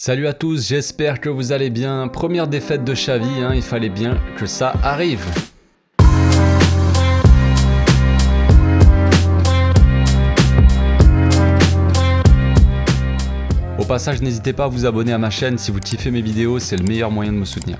Salut à tous, j'espère que vous allez bien. Première défaite de Xavi, il fallait bien que ça arrive. Au passage, n'hésitez pas à vous abonner à ma chaîne si vous kiffez mes vidéos, c'est le meilleur moyen de me soutenir.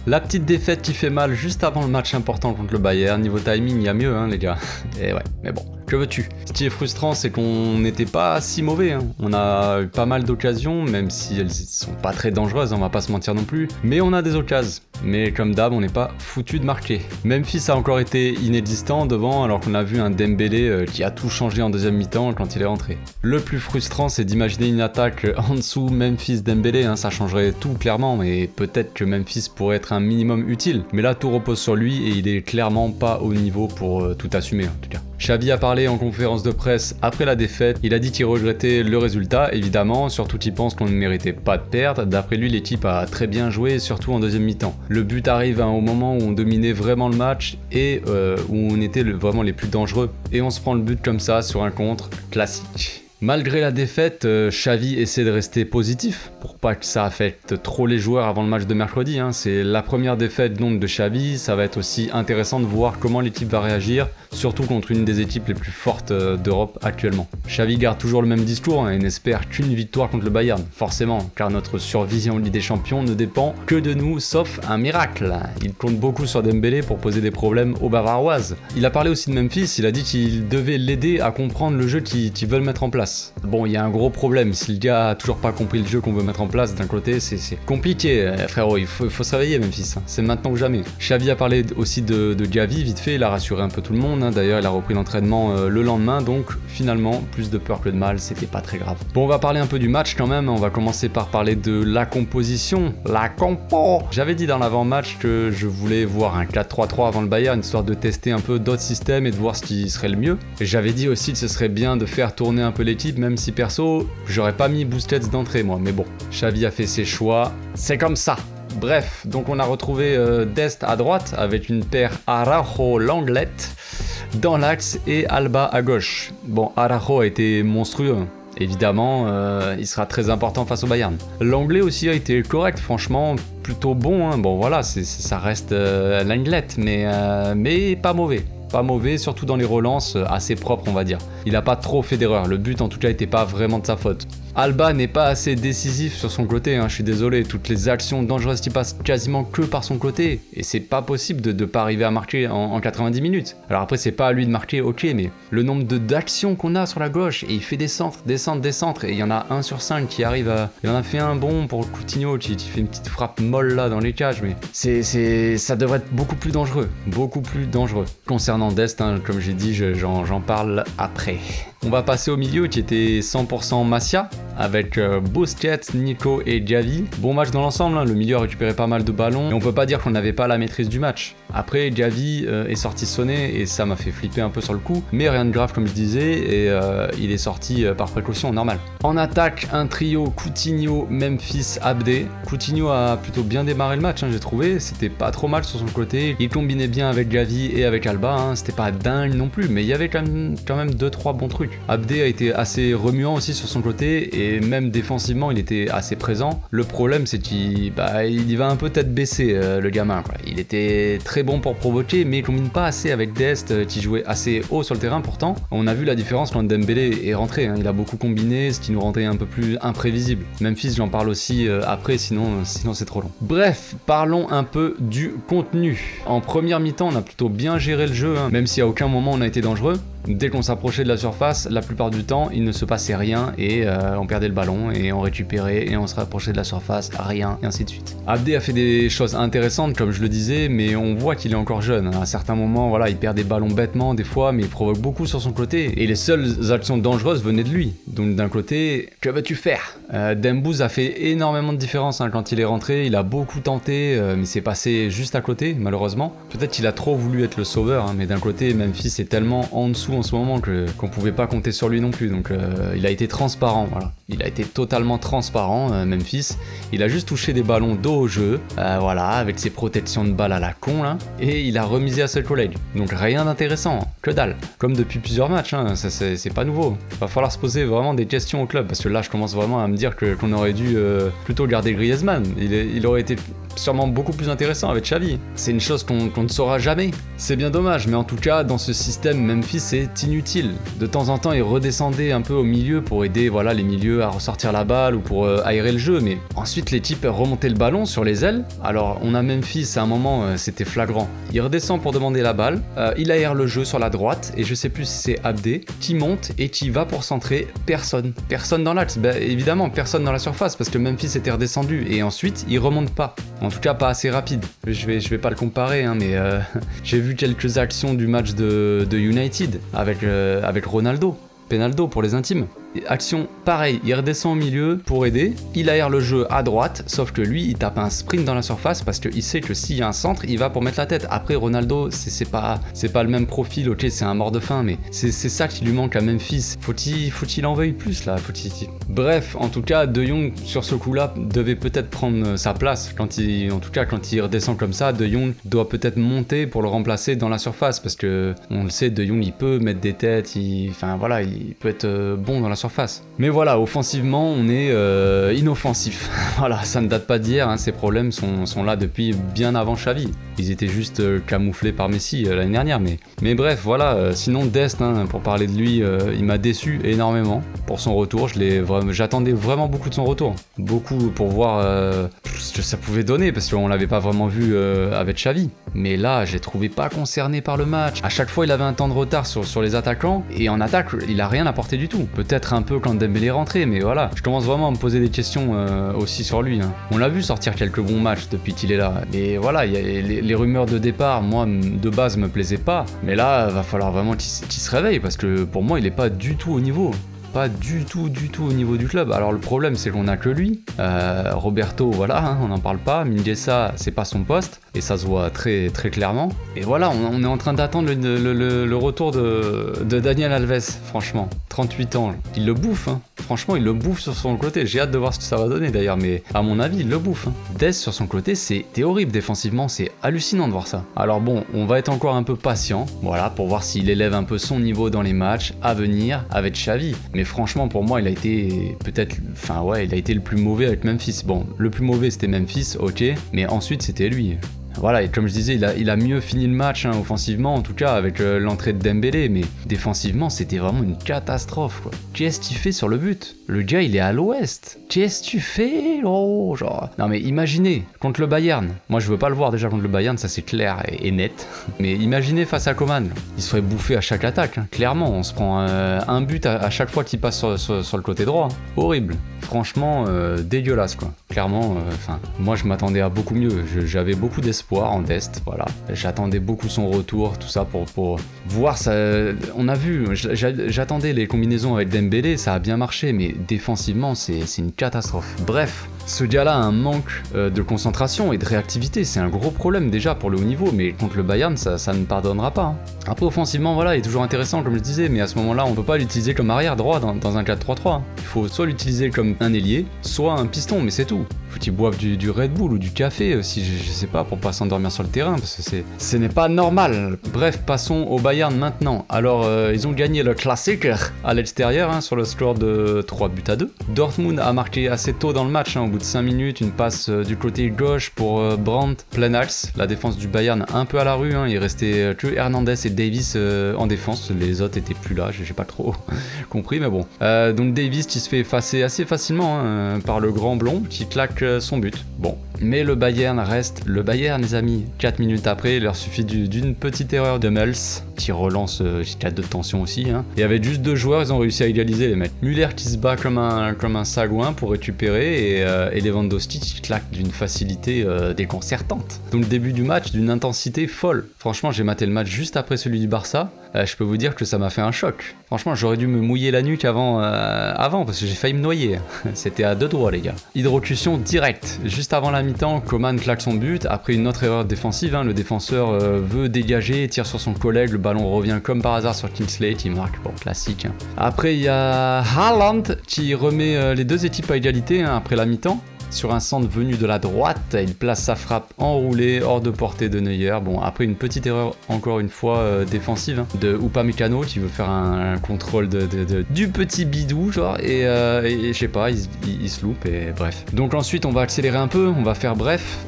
La petite défaite qui fait mal juste avant le match important contre le Bayern. Niveau timing, il y a mieux les gars. Et ouais, mais bon, que veux-tu? Ce qui est frustrant, c'est qu'on n'était pas si mauvais. On a eu pas mal d'occasions, même si elles sont pas très dangereuses, on va pas se mentir non plus. Mais on a des occasions. Mais comme d'hab, on n'est pas foutu de marquer. Memphis a encore été inexistant devant, alors qu'on a vu un Dembélé qui a tout changé en deuxième mi-temps quand il est rentré. Le plus frustrant, c'est d'imaginer une attaque en dessous Memphis-Dembélé, ça changerait tout clairement, et peut-être que Memphis pourrait être un minimum utile. Mais là, tout repose sur lui et il est clairement pas au niveau pour tout assumer en tout cas. Xavi a parlé en conférence de presse après la défaite, il a dit qu'il regrettait le résultat, évidemment, surtout qu'il pense qu'on ne méritait pas de perdre. D'après lui, l'équipe a très bien joué, surtout en deuxième mi-temps. Le but arrive au moment où on dominait vraiment le match et où on était vraiment les plus dangereux. Et on se prend le but comme ça sur un contre classique. Malgré la défaite, Xavi essaie de rester positif pour pas que ça affecte trop les joueurs avant le match de mercredi. C'est la première défaite donc de Xavi, ça va être aussi intéressant de voir comment l'équipe va réagir, surtout contre une des équipes les plus fortes d'Europe actuellement. Xavi garde toujours le même discours et n'espère qu'une victoire contre le Bayern, forcément, car notre survie en Ligue des Champions ne dépend que de nous, sauf un miracle. Il compte beaucoup sur Dembélé pour poser des problèmes aux Bavaroises. Il a parlé aussi de Memphis, il a dit qu'il devait l'aider à comprendre le jeu qu'ils veulent mettre en place. Bon, il y a un gros problème, si le gars a toujours pas compris le jeu qu'on veut mettre en place, d'un côté c'est compliqué frérot, il faut se réveiller Memphis, c'est maintenant ou jamais. Xavi a parlé aussi de Gavi, vite fait, il a rassuré un peu tout le monde, d'ailleurs il a repris l'entraînement le lendemain, donc finalement plus de peur que de mal, c'était pas très grave. Bon, on va parler un peu du match quand même, on va commencer par parler de la composition, la compo. J'avais dit dans l'avant-match que je voulais voir un 4-3-3 avant le Bayern, histoire de tester un peu d'autres systèmes et de voir ce qui serait le mieux. Et j'avais dit aussi que ce serait bien de faire tourner un peu l'équipe, même si perso, j'aurais pas mis Busquets d'entrée moi, mais bon, Xavi a fait ses choix, c'est comme ça. Bref, donc on a retrouvé Dest à droite avec une paire Araujo-Lenglet dans l'axe et Alba à gauche. Bon, Araujo a été monstrueux, évidemment, il sera très important face au Bayern. L'anglais aussi a été correct, franchement, plutôt bon, bon voilà, ça reste Lenglet, mais pas mauvais. Pas mauvais, surtout dans les relances, assez propre on va dire. Il a pas trop fait d'erreurs, le but en tout cas était pas vraiment de sa faute. Alba n'est pas assez décisif sur son côté, je suis désolé, toutes les actions dangereuses qui passent quasiment que par son côté, et c'est pas possible de pas arriver à marquer en 90 minutes. Alors après c'est pas à lui de marquer, ok, mais le nombre d'actions qu'on a sur la gauche, et il fait des centres, et il y en a 1 sur 5 qui arrive à... Il en a fait un bon pour Coutinho, qui fait une petite frappe molle là dans les cages, mais ça devrait être beaucoup plus dangereux. Concernant Dest, comme j'ai dit, j'en parle après. On va passer au milieu qui était 100% Masia, avec Busquets, Nico et Gavi. Bon match dans l'ensemble, le milieu a récupéré pas mal de ballons, et on peut pas dire qu'on n'avait pas la maîtrise du match. Après, Gavi est sorti sonner, et ça m'a fait flipper un peu sur le coup, mais rien de grave comme je disais, et il est sorti par précaution, normal. En attaque, un trio Coutinho, Memphis, Abdé. Coutinho a plutôt bien démarré le match, j'ai trouvé, c'était pas trop mal sur son côté, il combinait bien avec Gavi et avec Alba, c'était pas dingue non plus, mais il y avait quand même 2-3 bons trucs. Abdé a été assez remuant aussi sur son côté, et même défensivement il était assez présent. Le problème c'est qu'il y va un peu tête baissée le gamin quoi. Il était très bon pour provoquer, mais il combine pas assez avec Dest qui jouait assez haut sur le terrain pourtant. On a vu la différence quand Dembélé est rentré, il a beaucoup combiné, ce qui nous rendait un peu plus imprévisible. Memphis j'en parle aussi après, sinon c'est trop long. Bref, parlons un peu du contenu. En première mi-temps on a plutôt bien géré le jeu, même si à aucun moment on a été dangereux. Dès qu'on s'approchait de la surface, la plupart du temps, il ne se passait rien et on perdait le ballon et on récupérait et on se rapprochait de la surface, rien, et ainsi de suite. Abdé a fait des choses intéressantes, comme je le disais, mais on voit qu'il est encore jeune. À certains moments, voilà, il perd des ballons bêtement des fois, mais il provoque beaucoup sur son côté et les seules actions dangereuses venaient de lui. Donc d'un côté, que veux-tu faire? Dembouz a fait énormément de différence quand il est rentré, il a beaucoup tenté, mais c'est passé juste à côté, malheureusement. Peut-être qu'il a trop voulu être le sauveur, mais d'un côté, Memphis est tellement en dessous en ce moment qu'on pouvait pas compter sur lui non plus, donc il a été transparent, voilà. Il a été totalement transparent, Memphis. Il a juste touché des ballons dos au jeu, voilà, avec ses protections de balles à la con là, et il a remisé à ses collègues. Donc rien d'intéressant, Que dalle. Comme depuis plusieurs matchs, hein, c'est pas nouveau. Va falloir se poser vraiment des questions au club, parce que là je commence vraiment à me dire qu'on aurait dû plutôt garder Griezmann. Il aurait été sûrement beaucoup plus intéressant avec Xavi. C'est une chose qu'on ne saura jamais. C'est bien dommage, mais en tout cas, dans ce système, Memphis est inutile. De temps en temps, il redescendait un peu au milieu pour aider voilà, les milieux à ressortir la balle ou pour aérer le jeu, mais ensuite l'équipe remontait le ballon sur les ailes. Alors, on a Memphis, à un moment, c'était flagrant. Il redescend pour demander la balle, il aère le jeu sur la droite, et je sais plus si c'est Abdé, qui monte et qui va pour centrer. Personne dans l'axe, ben, évidemment, personne dans la surface, parce que Memphis était redescendu, et ensuite, il remonte pas. En tout cas, pas assez rapide. Je vais pas le comparer, hein, mais j'ai vu quelques actions du match de United avec Ronaldo. Penaldo pour les intimes. Action pareil, il redescend au milieu pour aider, il aère le jeu à droite, sauf que lui il tape un sprint dans la surface parce qu'il sait que s'il y a un centre, il va pour mettre la tête. Après Ronaldo, c'est pas le même profil, ok c'est un mort de faim, mais c'est ça qui lui manque à Memphis. Faut-il en veuille plus là, Bref, en tout cas, De Jong sur ce coup-là devait peut-être prendre sa place. Quand il redescend comme ça, De Jong doit peut-être monter pour le remplacer dans la surface parce que on le sait, De Jong il peut mettre des têtes, il peut être bon dans la surface. Mais voilà, offensivement, on est inoffensif. Voilà, ça ne date pas d'hier, hein, ces problèmes sont là depuis bien avant Xavi. Ils étaient juste camouflés par Messi l'année dernière, mais bref, voilà. Sinon, Dest, hein, pour parler de lui, il m'a déçu énormément pour son retour. J'attendais vraiment beaucoup de son retour. Beaucoup pour voir ce que ça pouvait donner, parce qu'on l'avait pas vraiment vu avec Xavi. Mais là, j'ai trouvé pas concerné par le match. À chaque fois, il avait un temps de retard sur les attaquants, et en attaque, il a rien apporté du tout. Peut-être un peu quand Dembélé est rentré, mais voilà. Je commence vraiment à me poser des questions aussi sur lui. Hein. On l'a vu sortir quelques bons matchs depuis qu'il est là. Et voilà, il y a les rumeurs de départ, moi, de base, me plaisaient pas. Mais là, va falloir vraiment qu'il se réveille, parce que pour moi, il est pas du tout au niveau. Pas du tout au niveau du club. Alors le problème c'est qu'on a que lui. Roberto, voilà, hein, on n'en parle pas. Mingueza, c'est pas son poste. Et ça se voit très, très clairement. Et voilà, on est en train d'attendre le retour de Daniel Alves, franchement. 38 ans, il le bouffe, hein. Franchement, il le bouffe sur son côté. J'ai hâte de voir ce que ça va donner d'ailleurs, mais à mon avis, il le bouffe. Hein. Dest sur son côté, c'était horrible défensivement, c'est hallucinant de voir ça. Alors bon, on va être encore un peu patient, voilà, pour voir s'il élève un peu son niveau dans les matchs à venir avec Xavi. Mais franchement, pour moi, il a été le plus mauvais avec Memphis. Bon, le plus mauvais c'était Memphis, ok, mais ensuite c'était lui. Voilà, et comme je disais, il a mieux fini le match, hein, offensivement en tout cas, avec l'entrée de Dembélé, mais défensivement, c'était vraiment une catastrophe, quoi. Qu'est-ce qu'il fait sur le but? Le gars, il est à l'ouest. Qu'est-ce que tu fais, gros? Genre... Non mais imaginez, contre le Bayern, moi je veux pas le voir déjà contre le Bayern, ça c'est clair et net, mais imaginez face à Coman, il se ferait bouffer à chaque attaque, hein. Clairement, on se prend un but à chaque fois qu'il passe sur le côté droit, hein. Horrible. Franchement, dégueulasse, quoi. Clairement, moi je m'attendais à beaucoup mieux, j'avais beaucoup d'espoir en Dest, voilà. J'attendais beaucoup son retour, tout ça pour voir ça. On a vu, j'attendais les combinaisons avec Dembélé, ça a bien marché, mais défensivement c'est une catastrophe. Bref, ce gars-là a un manque de concentration et de réactivité, c'est un gros problème déjà pour le haut niveau, mais contre le Bayern ça ne pardonnera pas. Hein. Après offensivement, voilà, il est toujours intéressant comme je disais, mais à ce moment-là on peut pas l'utiliser comme arrière droit dans un 4-3-3. Hein. Il faut soit l'utiliser comme un ailier, soit un piston, mais c'est tout. Faut qu'il boive du Red Bull ou du café, si je sais pas, pour pas s'endormir sur le terrain, parce que ce n'est pas normal. Bref, passons au Bayern maintenant. Alors, ils ont gagné le Klassiker à l'extérieur, hein, sur le score de 3-2. Dortmund a marqué assez tôt dans le match, hein, au bout de 5 minutes, une passe du côté gauche pour Brandt, plein axe. La défense du Bayern un peu à la rue, hein, il restait que Hernandez et Davis en défense, les autres étaient plus là, j'ai pas trop compris, mais bon. Donc Davis qui se fait effacer assez facilement, hein, par le grand blond qui claque son but. Bon, mais le Bayern reste le Bayern, les amis. 4 minutes après, il leur suffit d'une petite erreur de Mels qui relance jusqu'à de tension aussi, hein. Et avec juste 2 joueurs, ils ont réussi à égaliser les mecs. Müller qui se bat comme un sagouin pour récupérer et Lewandowski qui claque d'une facilité déconcertante. Donc le début du match d'une intensité folle. Franchement, j'ai maté le match juste après celui du Barça. Je peux vous dire que ça m'a fait un choc. Franchement, j'aurais dû me mouiller la nuque avant parce que j'ai failli me noyer. C'était à 2 doigts, les gars. Hydrocution directe. Juste avant la mi-temps, Coman claque son but. Après une autre erreur défensive, hein, le défenseur veut dégager, tire sur son collègue. Le ballon revient comme par hasard sur Kingsley qui marque. Bon, classique. Hein. Après, il y a Haaland qui remet les 2 équipes à égalité, hein, après la mi-temps. sur un centre venu de la droite, il place sa frappe enroulée hors de portée de Neuer. Bon, après une petite erreur encore une fois défensive hein, de Upamecano qui veut faire un contrôle du petit bidou genre et je sais pas, il se loupe et bref. Donc ensuite on va accélérer un peu, on va faire bref.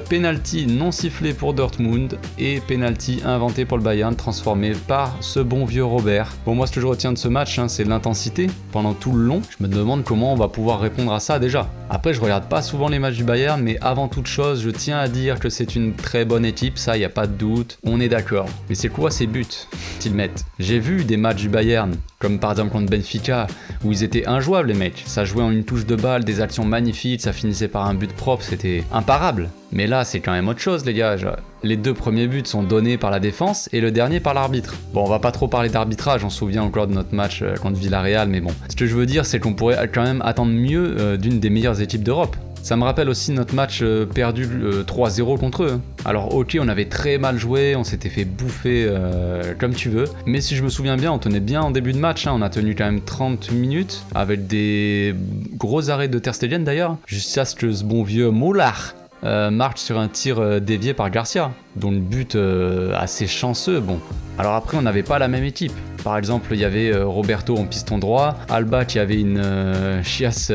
Penalty non sifflé pour Dortmund et penalty inventé pour le Bayern transformé par ce bon vieux Robert. Bon, moi ce que je retiens de ce match hein, c'est l'intensité pendant tout le long. Je me demande comment on va pouvoir répondre à ça déjà. Après je regarde pas souvent les matchs du Bayern, mais avant toute chose je tiens à dire que c'est une très bonne équipe, ça y a pas de doute, on est d'accord. Mais c'est quoi ces buts qu'ils mettent? J'ai vu des matchs du Bayern, comme par exemple contre Benfica, où ils étaient injouables les mecs. Ça jouait en une touche de balle, des actions magnifiques, ça finissait par un but propre, c'était imparable. Mais là c'est quand même autre chose les gars. Les 2 premiers buts sont donnés par la défense et le dernier par l'arbitre. Bon, on va pas trop parler d'arbitrage, on se souvient encore de notre match contre Villarreal, mais bon. Ce que je veux dire c'est qu'on pourrait quand même attendre mieux d'une des meilleures équipes d'Europe. Ça me rappelle aussi notre match perdu 3-0 contre eux. Alors ok, on avait très mal joué, on s'était fait bouffer comme tu veux, mais si je me souviens bien, on tenait bien en début de match, hein. On a tenu quand même 30 minutes, avec des gros arrêts de Ter Stegen d'ailleurs, jusqu'à ce que ce bon vieux Mollard marche sur un tir dévié par Garcia, dont le but assez chanceux, bon. Alors après, on n'avait pas la même équipe. Par exemple, il y avait Roberto en piston droit, Alba qui avait une chiasse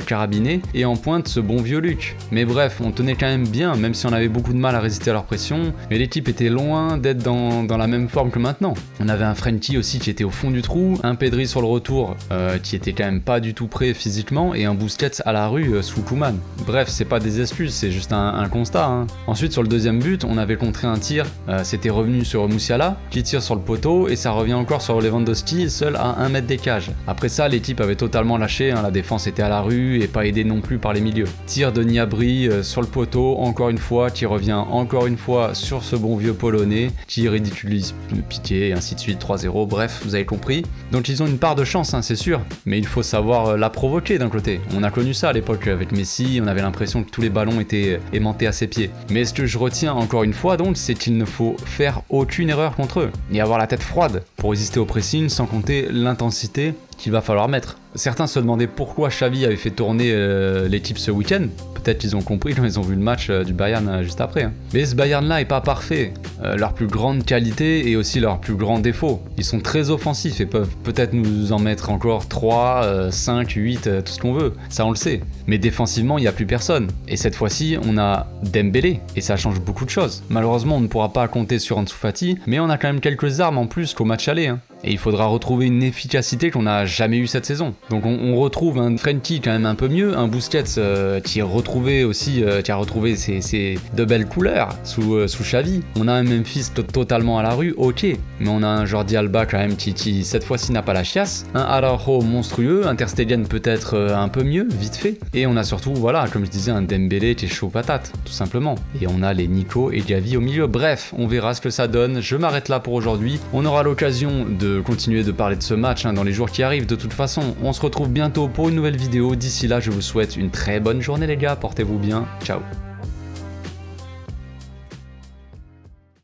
carabinée, et en pointe ce bon vieux Luc. Mais bref, on tenait quand même bien, même si on avait beaucoup de mal à résister à leur pression, mais l'équipe était loin d'être dans la même forme que maintenant. On avait un Frenkie aussi qui était au fond du trou, un Pedri sur le retour qui était quand même pas du tout prêt physiquement, et un Busquets à la rue sous Koeman. Bref, c'est pas des excuses, c'est juste un constat. Hein. Ensuite, sur le deuxième but, on avait contré un tir, c'était revenu sur Musiala, qui tire sur le poteau, et ça revient encore sur Lewandowski seul à 1 mètre des cages. Après ça, l'équipe avait totalement lâché, hein, la défense était à la rue et pas aidée non plus par les milieux. Tir de Gnabry sur le poteau, encore une fois, qui revient encore une fois sur ce bon vieux polonais, qui ridiculise Piqué, et ainsi de suite, 3-0, bref, vous avez compris. Donc ils ont une part de chance, hein, c'est sûr, mais il faut savoir la provoquer d'un côté. On a connu ça à l'époque avec Messi, on avait l'impression que tous les ballons étaient aimantés à ses pieds. Mais ce que je retiens encore une fois donc, c'est qu'il ne faut faire aucune erreur contre eux, et avoir la tête froide pour résister au pressing, sans compter l'intensité qu'il va falloir mettre. Certains se demandaient pourquoi Xavi avait fait tourner l'équipe ce week-end. Peut-être qu'ils ont compris quand ils ont vu le match du Bayern juste après. Hein. Mais ce Bayern-là est pas parfait. Leur plus grande qualité et aussi leur plus grand défaut. Ils sont très offensifs et peuvent peut-être nous en mettre encore 3, 5, 8, tout ce qu'on veut. Ça on le sait. Mais défensivement, il n'y a plus personne. Et cette fois-ci, on a Dembélé. Et ça change beaucoup de choses. Malheureusement, on ne pourra pas compter sur Ansu Fati, mais on a quand même quelques armes en plus qu'au match aller. Hein. Et il faudra retrouver une efficacité qu'on n'a jamais eue cette saison. Donc on retrouve un Frenkie quand même un peu mieux, un Busquets qui a retrouvé ses de belles couleurs sous Xavi. On a un Memphis totalement à la rue, ok, mais on a un Jordi Alba quand même qui cette fois-ci n'a pas la chiasse, un Araujo monstrueux, un Ter Stegen peut-être un peu mieux, vite fait, et on a surtout, voilà, comme je disais, un Dembélé qui est chaud patate, tout simplement. Et on a les Nico et Gavi au milieu, bref, on verra ce que ça donne, je m'arrête là pour aujourd'hui, on aura l'occasion de continuer de parler de ce match dans les jours qui arrivent. De toute façon, on se retrouve bientôt pour une nouvelle vidéo. D'ici là, je vous souhaite une très bonne journée les gars, portez-vous bien, ciao.